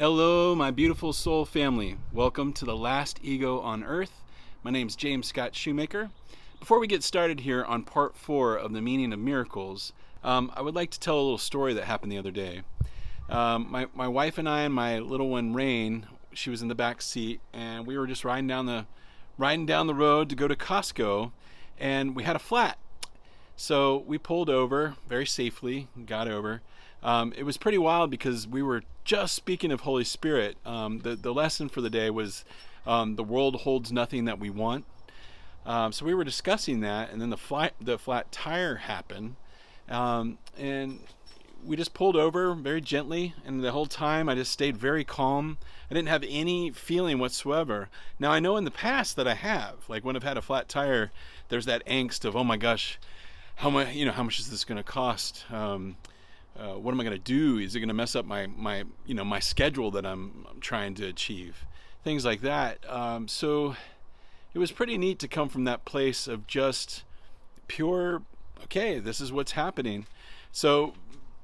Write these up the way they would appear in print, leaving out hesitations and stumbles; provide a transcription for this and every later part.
Hello, my beautiful soul family. Welcome to the last ego on earth. My name is James Scott Shoemaker. Before we get started here on part 4 of the Meaning of Miracles, I would like to tell a little story that happened the other day. My wife and I and my little one Rain, she was in the back seat, and we were just riding down the road to go to Costco, and we had a flat. So we pulled over very safely, got over. It was pretty wild because we were just speaking of Holy Spirit. The lesson for the day was the world holds nothing that we want. So we were discussing that, and then the flat tire happened, and we just pulled over very gently, and the whole time I just stayed very calm. I didn't have any feeling whatsoever. Now I know in the past that I have, like when I've had a flat tire, there's that angst of, oh my gosh, how much is this going to cost? What am I going to do? Is it going to mess up my schedule that I'm trying to achieve? Things like that. So it was pretty neat to come from that place of just pure, okay, this is what's happening. So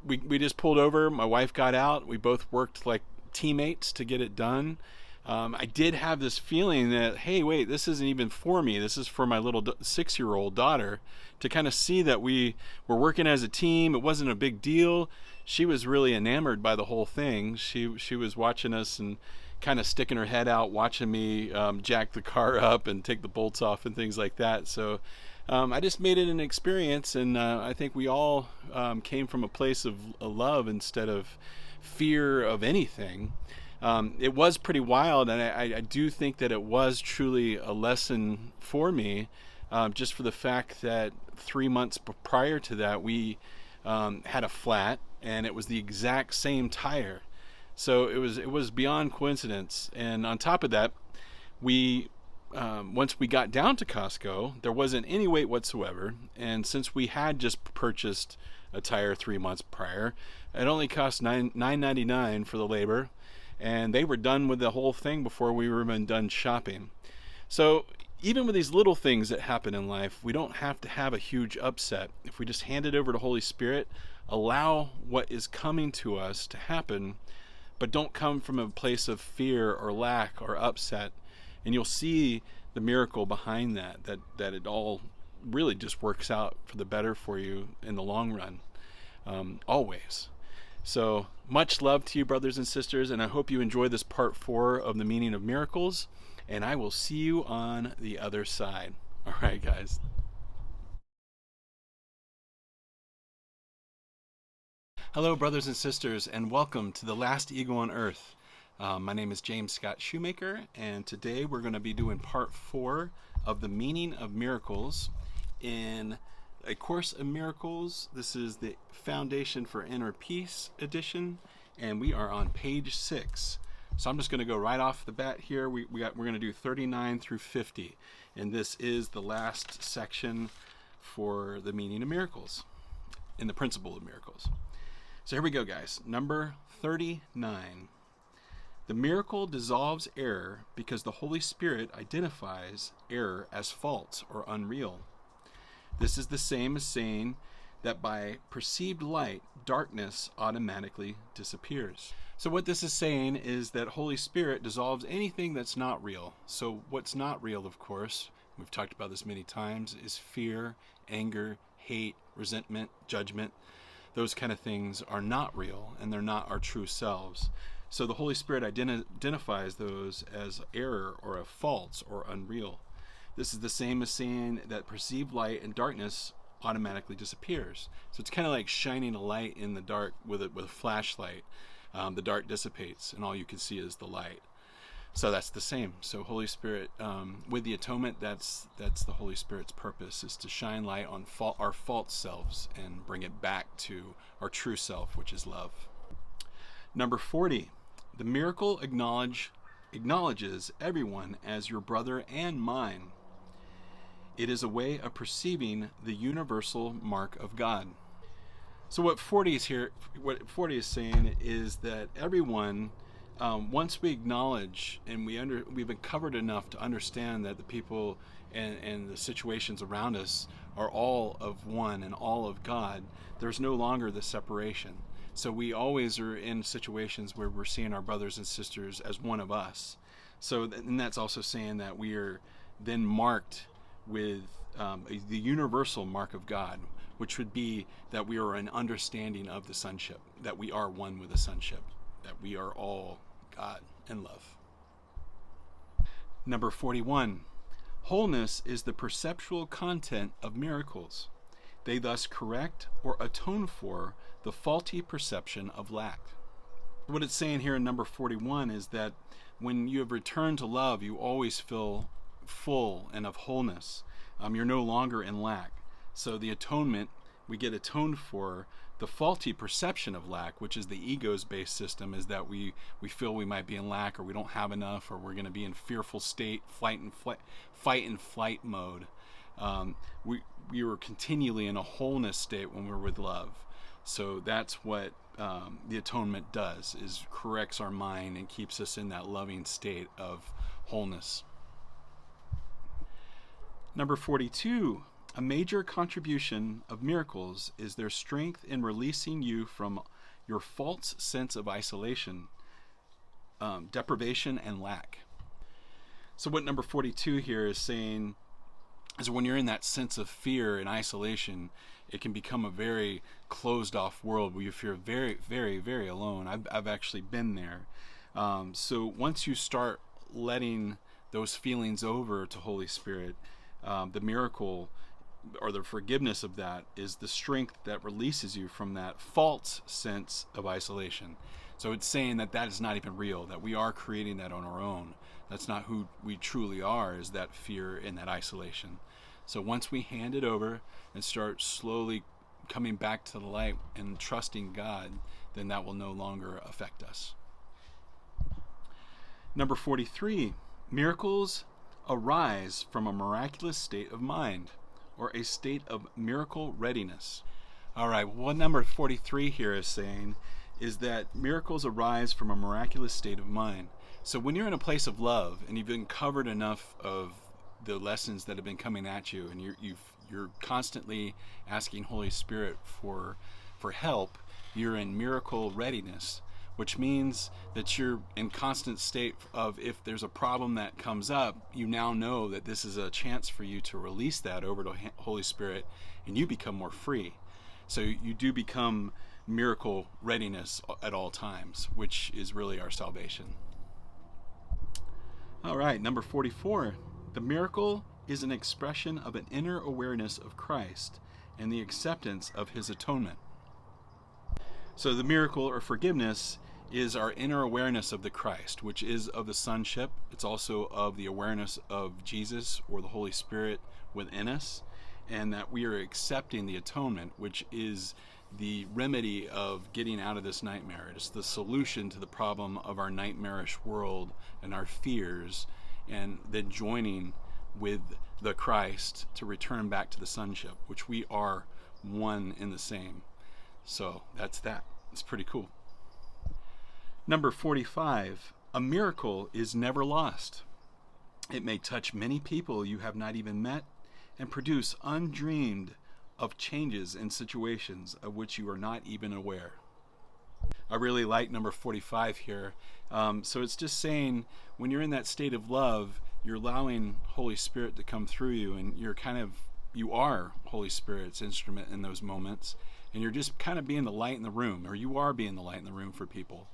we just pulled over. My wife got out. We both worked like teammates to get it done. I did have this feeling that, hey, wait, this isn't even for me. This is for my little 6-year-old daughter, to kind of see that we were working as a team. It wasn't a big deal. She was really enamored by the whole thing. She was watching us and kind of sticking her head out, watching me jack the car up and take the bolts off and things like that. So I just made it an experience, and I think we all came from a place of love instead of fear of anything. It was pretty wild, and I do think that it was truly a lesson for me, just for the fact that 3 months prior to that, we had a flat, and it was the exact same tire. So it was beyond coincidence. And on top of that, we once we got down to Costco, there wasn't any wait whatsoever, and since we had just purchased a tire 3 months prior, it only cost $9.99 for the labor, and they were done with the whole thing before we were even done shopping. So even with these little things that happen in life, we don't have to have a huge upset. If we just hand it over to Holy Spirit, allow what is coming to us to happen, but don't come from a place of fear or lack or upset, and you'll see the miracle behind that it all really just works out for the better for you in the long run, always. So much love to you, brothers and sisters, and I hope you enjoy this part 4 of the Meaning of Miracles, and I will see you on the other side. All right, guys. Hello, brothers and sisters, and welcome to the last ego on earth. My name is James Scott Shoemaker, and today we're going to be doing part 4 of the Meaning of Miracles in A Course in Miracles. This is the Foundation for Inner Peace edition, and we are on page 6. So I'm just going to go right off the bat here. We're going to do 39 through 50, and this is the last section for the Meaning of Miracles, in the Principle of Miracles. So here we go, guys. Number 39. The miracle dissolves error because the Holy Spirit identifies error as false or unreal. This is the same as saying that by perceived light, darkness automatically disappears. So what this is saying is that Holy Spirit dissolves anything that's not real. So what's not real, of course, we've talked about this many times, is fear, anger, hate, resentment, judgment. Those kind of things are not real, and they're not our true selves. So the Holy Spirit identifies those as error or a false or unreal. This is the same as saying that perceived light and darkness automatically disappears. So it's kind of like shining a light in the dark with a flashlight. The dark dissipates, and all you can see is the light. So that's the same. So Holy Spirit, with the atonement, that's the Holy Spirit's purpose, is to shine light on our false selves and bring it back to our true self, which is love. Number 40. The miracle acknowledges everyone as your brother and mine. It is a way of perceiving the universal mark of God. So what 40 is saying is that everyone, once we acknowledge and we've been covered enough to understand that the people and the situations around us are all of one and all of God, there's no longer the separation. So we always are in situations where we're seeing our brothers and sisters as one of us. So, and that's also saying that we are then marked with the universal mark of God, which would be that we are an understanding of the sonship, that we are one with the sonship, that we are all God and love. Number 41, wholeness is the perceptual content of miracles. They thus correct or atone for the faulty perception of lack. What it's saying here in number 41 is that when you have returned to love, you always feel full and of wholeness. You're no longer in lack. So the atonement, we get atoned for the faulty perception of lack, which is the ego's based system, is that we feel we might be in lack, or we don't have enough, or we're going to be in fearful state, fight and flight mode. We were continually in a wholeness state when we're with love. So that's what the atonement does, is corrects our mind and keeps us in that loving state of wholeness. Number 42, a major contribution of miracles is their strength in releasing you from your false sense of isolation, deprivation, and lack. So what number 42 here is saying is when you're in that sense of fear and isolation, it can become a very closed off world where you feel very, very, very alone. I've actually been there. So once you start letting those feelings over to Holy Spirit, the miracle or the forgiveness of that is the strength that releases you from that false sense of isolation. So it's saying that that is not even real, that we are creating that on our own. That's not who we truly are, is that fear and that isolation. So once we hand it over and start slowly coming back to the light and trusting God, then that will no longer affect us. Number 43, miracles arise from a miraculous state of mind, or a state of miracle readiness. All right, what number 43 here is saying is that miracles arise from a miraculous state of mind. So when you're in a place of love and you've been covered enough of the lessons that have been coming at you, and you're constantly asking Holy Spirit for help, you're in miracle readiness, which means that you're in constant state of, if there's a problem that comes up, you now know that this is a chance for you to release that over to Holy Spirit, and you become more free. So you do become miracle readiness at all times, which is really our salvation. All right, number 44. The miracle is an expression of an inner awareness of Christ and the acceptance of his atonement. So the miracle or forgiveness is our inner awareness of the Christ, which is of the sonship. It's also of the awareness of Jesus or the Holy Spirit within us, and that we are accepting the atonement, which is the remedy of getting out of this nightmare. It's the solution to the problem of our nightmarish world and our fears, and then joining with the Christ to return back to the sonship, which we are one in the same. So that's that. It's pretty cool. Number 45, a miracle is never lost. It may touch many people you have not even met and produce undreamed of changes in situations of which you are not even aware. I really like number 45 here. So it's just saying when you're in that state of love, you're allowing Holy Spirit to come through you, and you are Holy Spirit's instrument in those moments, and you're just kind of being the light in the room, or you are being the light in the room for people.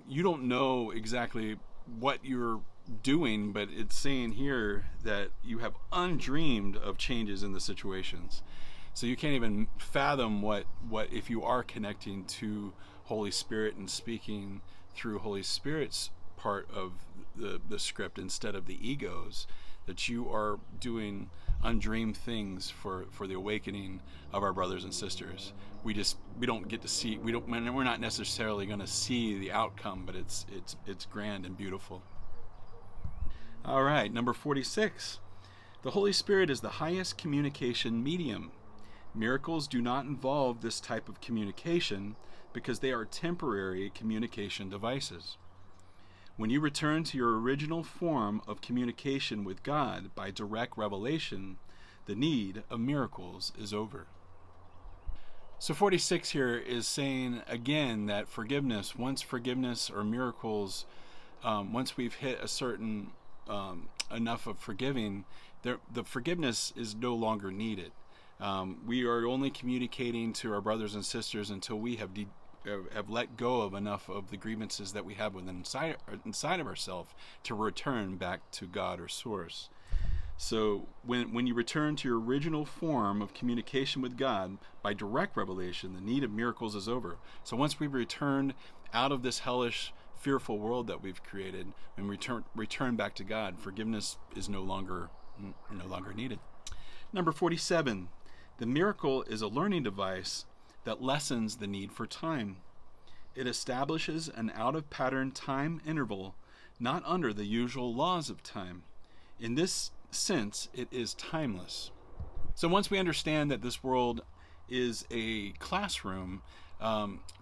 You don't know exactly what you're doing, but it's saying here that you have undreamed of changes in the situations. So you can't even fathom what if you are connecting to Holy Spirit and speaking through Holy Spirit's part of the script instead of the ego's, that you are doing undreamed things for the awakening of our brothers and sisters. We don't get to see, we're not necessarily going to see the outcome, but it's grand and beautiful. All right, number 46. The Holy Spirit is the highest communication medium. Miracles do not involve this type of communication because they are temporary communication devices. When you return to your original form of communication with God by direct revelation, the need of miracles is over. So 46 here is saying again that once forgiveness or miracles, once we've hit a certain enough of forgiving, the forgiveness is no longer needed. We are only communicating to our brothers and sisters until we have let go of enough of the grievances that we have inside of ourselves to return back to God or Source. So when you return to your original form of communication with God by direct revelation, the need of miracles is over. So once we've returned out of this hellish, fearful world that we've created and return back to God, forgiveness is no longer needed. Number 47, the miracle is a learning device that lessens the need for time. It establishes an out-of-pattern time interval, not under the usual laws of time. In this sense, it is timeless. So once we understand that this world is a classroom,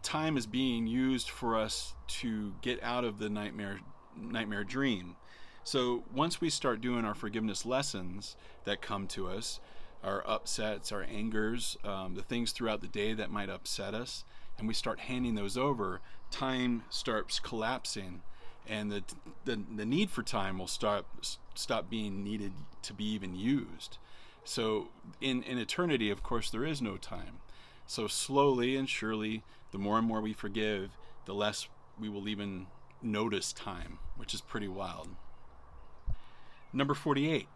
time is being used for us to get out of the nightmare dream. So once we start doing our forgiveness lessons that come to us, our upsets, our angers, the things throughout the day that might upset us, and we start handing those over, time starts collapsing, and the need for time will stop being needed to be even used. So in eternity, of course, there is no time. So slowly and surely, the more and more we forgive, the less we will even notice time, which is pretty wild. Number 48.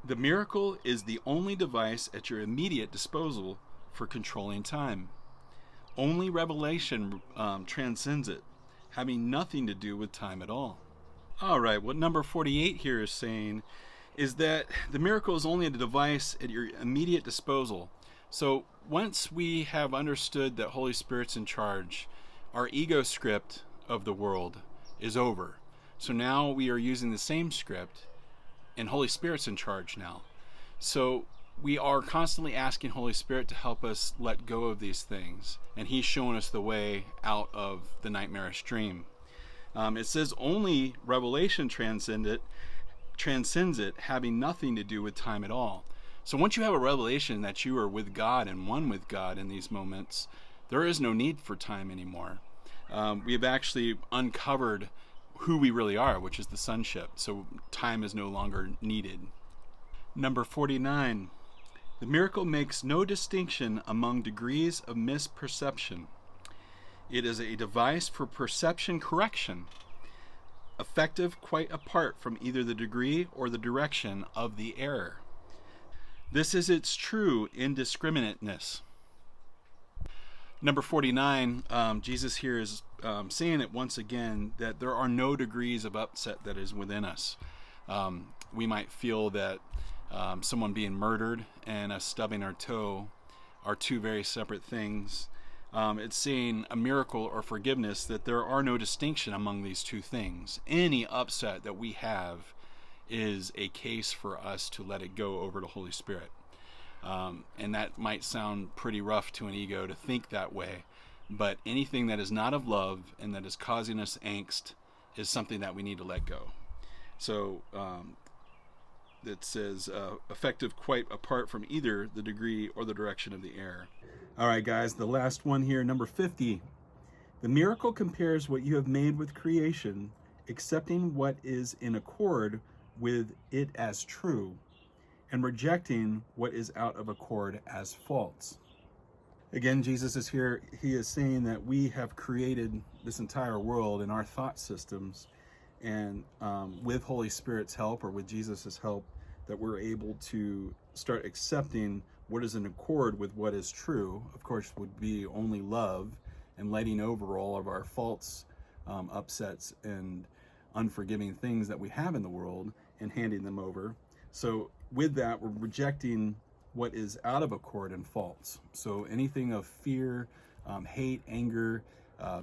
The miracle is the only device at your immediate disposal for controlling time. Only revelation transcends it, having nothing to do with time at all. All right, what number 48 here is saying is that the miracle is only a device at your immediate disposal. So once we have understood that Holy Spirit's in charge, our ego script of the world is over. So now we are using the same script, and Holy Spirit's in charge now. So we are constantly asking Holy Spirit to help us let go of these things, and He's showing us the way out of the nightmarish dream. It says only revelation transcends it, having nothing to do with time at all. So once you have a revelation that you are with God and one with God in these moments, there is no need for time anymore. We have actually uncovered who we really are, which is the sonship. So time is no longer needed. Number 49. The miracle makes no distinction among degrees of misperception. It is a device for perception correction, effective quite apart from either the degree or the direction of the error. This is its true indiscriminateness. Number 49, Jesus here is saying it once again, that there are no degrees of upset that is within us. We might feel that someone being murdered and us stubbing our toe are two very separate things. It's saying a miracle or forgiveness, that there are no distinction among these two things. Any upset that we have is a case for us to let it go over to Holy Spirit. And that might sound pretty rough to an ego to think that way, but anything that is not of love and that is causing us angst is something that we need to let go. So it says effective quite apart from either the degree or the direction of the error. All right, guys, the last one here, number 50. The miracle compares what you have made with creation, accepting what is in accord with it as true, and rejecting what is out of accord as false. Again, Jesus is here. He is saying that we have created this entire world in our thought systems, and with Holy Spirit's help, or with Jesus's help, that we're able to start accepting what is in accord with what is true. Of course, would be only love, and letting over all of our faults, upsets, and unforgiving things that we have in the world, and handing them over. So with that, we're rejecting what is out of accord and false. So anything of fear, hate, anger,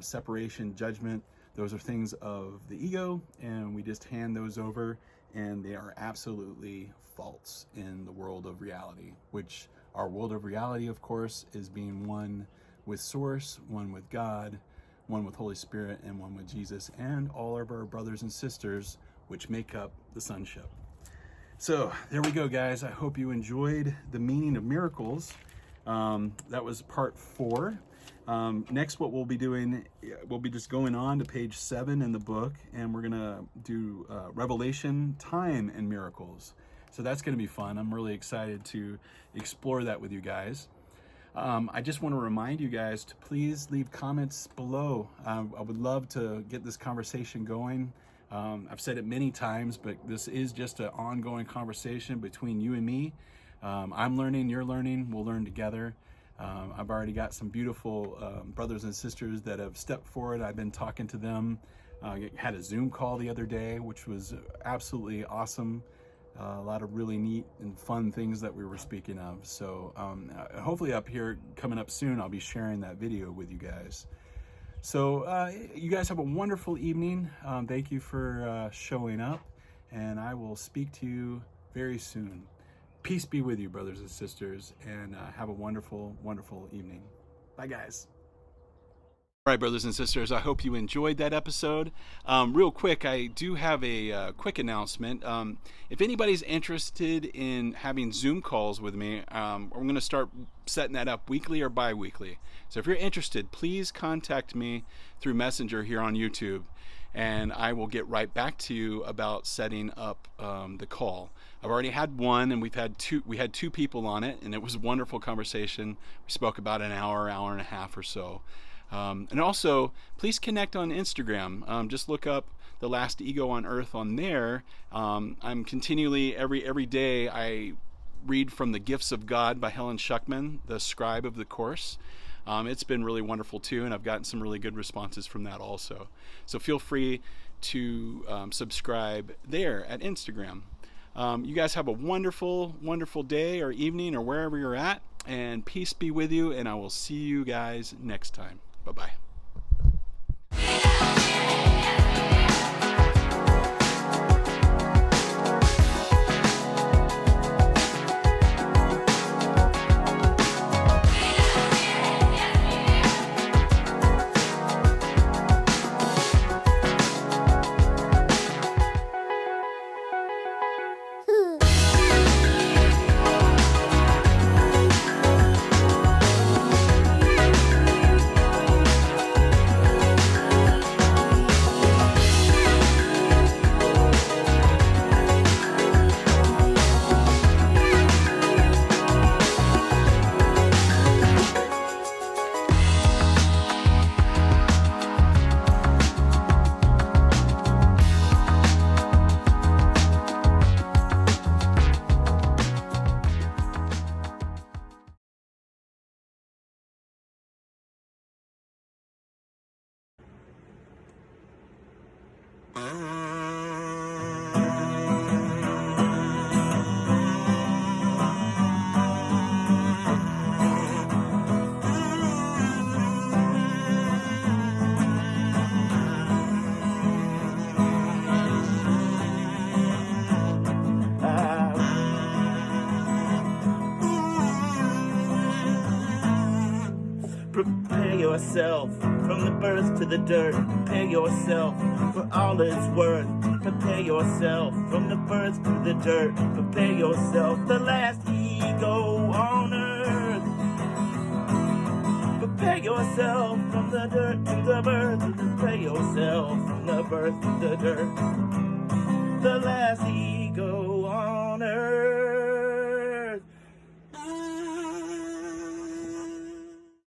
separation, judgment, those are things of the ego, and we just hand those over, and they are absolutely false in the world of reality, which our world of reality, of course, is being one with Source, one with God, one with Holy Spirit, and one with Jesus, and all of our brothers and sisters, which make up the sonship. So there we go, guys. I hope you enjoyed the meaning of miracles. That was part 4. Next, what we'll be doing, we'll be just going on to page 7 in the book, and we're gonna do Revelation, Time, and Miracles. So that's gonna be fun. I'm really excited to explore that with you guys. I just want to remind you guys to please leave comments below. I would love to get this conversation going. I've said it many times, but this is just an ongoing conversation between you and me. I'm learning, you're learning, we'll learn together. I've already got some beautiful brothers and sisters that have stepped forward. I've been talking to them. Had a Zoom call the other day, which was absolutely awesome. A lot of really neat and fun things that we were speaking of. So hopefully up here, coming up soon, I'll be sharing that video with you guys. So you guys have a wonderful evening. Thank you for showing up, and I will speak to you very soon. Peace be with you, brothers and sisters, and have a wonderful, wonderful evening. Bye, guys. All right, brothers and sisters, I hope you enjoyed that episode. Real quick, I do have a quick announcement. If anybody's interested in having Zoom calls with me, I'm going to start setting that up weekly or bi-weekly. So if you're interested, please contact me through Messenger here on YouTube, and I will get right back to you about setting up the call. I've already had one, and we had two people on it, and it was a wonderful conversation. We spoke about an hour and a half or so. And also, please connect on Instagram. Just look up The Last Ego on Earth on there. I'm continually, every day, I read from The Gifts of God by Helen Schuckman, the scribe of the Course. It's been really wonderful too, and I've gotten some really good responses from that also. So feel free to subscribe there at Instagram. You guys have a wonderful, wonderful day or evening or wherever you're at, and peace be with you, and I will see you guys next time. Bye-bye. Prepare yourself from the birth to the dirt. Prepare yourself for all it's worth. Prepare yourself from the birth to the dirt. Prepare yourself, the last ego on earth. Prepare yourself from the dirt to the birth. Prepare yourself from the birth to the dirt. The last ego on earth.